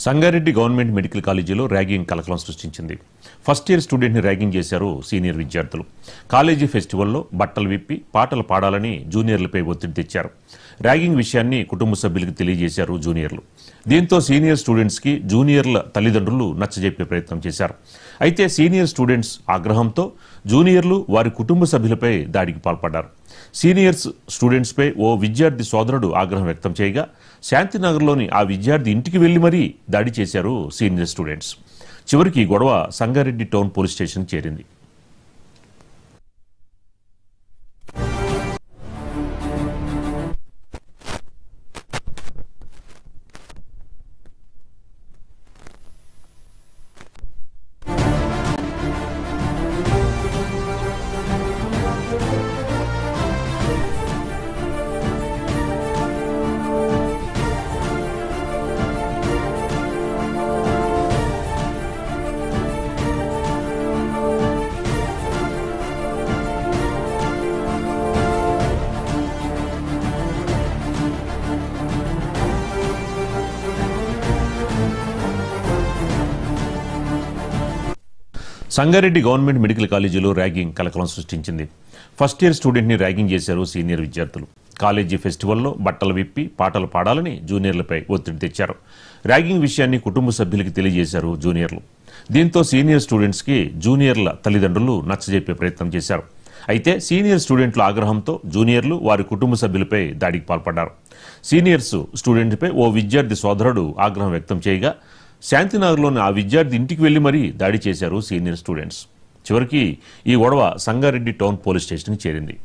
Sangareddy government medical కాలేజీలో ragging కలకలం సృష్టించింది. ఫస్ట్ ఇయర్ స్టూడెంట్ని ర్యాగింగ్ చేశారు సీనియర్ విద్యార్థులు. కాలేజీ ఫెస్టివల్లో బట్టలు విప్పి పాటలు పాడాలని జూనియర్లపై ఒత్తిడి తెచ్చారు. ర్యాగింగ్ విషయాన్ని కుటుంబ సభ్యులకు తెలియజేశారు జూనియర్లు. దీంతో సీనియర్ స్టూడెంట్స్కి జూనియర్ల తల్లిదండ్రులు నచ్చజెప్పే ప్రయత్నం చేశారు. అయితే సీనియర్ స్టూడెంట్స్ ఆగ్రహంతో జూనియర్లు వారి కుటుంబ సభ్యులపై దాడికి పాల్పడ్డారు. సీనియర్స్ స్టూడెంట్స్పై ఓ విద్యార్థి సోదరుడు ఆగ్రహం వ్యక్తం చేయగా శాంతినగర్లోని ఆ విద్యార్థి ఇంటికి వెళ్లి మరీ దాడి చేశారు సీనియర్ స్టూడెంట్స్. చివరికి ఈ గొడవ సంగారెడ్డి టౌన్ పోలీస్ స్టేషన్ చేరింది. సంగారెడ్డి గవర్నమెంట్ మెడికల్ కాలేజీలో ర్యాగింగ్ కలకలం సృష్టించింది. ఫస్ట్ ఇయర్ స్టూడెంట్ని ర్యాగింగ్ చేశారు సీనియర్ విద్యార్థులు. కాలేజీ ఫెస్టివల్లో బట్టలు విప్పి పాటలు పాడాలని జూనియర్లపై ఒత్తిడి తెచ్చారు. ర్యాగింగ్ విషయాన్ని కుటుంబ సభ్యులకి తెలియజేశారు జూనియర్లు. దీంతో సీనియర్ స్టూడెంట్స్కి జూనియర్ల తల్లిదండ్రులు నచ్చజెప్పే ప్రయత్నం చేశారు. అయితే సీనియర్ స్టూడెంట్ల ఆగ్రహంతో జూనియర్లు వారి కుటుంబ సభ్యులపై దాడికి పాల్పడ్డారు. సీనియర్స్ స్టూడెంట్పై ఓ విద్యార్థి సోదరుడు ఆగ్రహం వ్యక్తం చేయగా శాంతినగర్లోని ఆ విద్యార్థి ఇంటికి వెళ్లి మరీ దాడి చేశారు సీనియర్ స్టూడెంట్స్. చివరికి ఈ గొడవ సంగారెడ్డి టౌన్ పోలీస్ స్టేషన్కి చేరింది.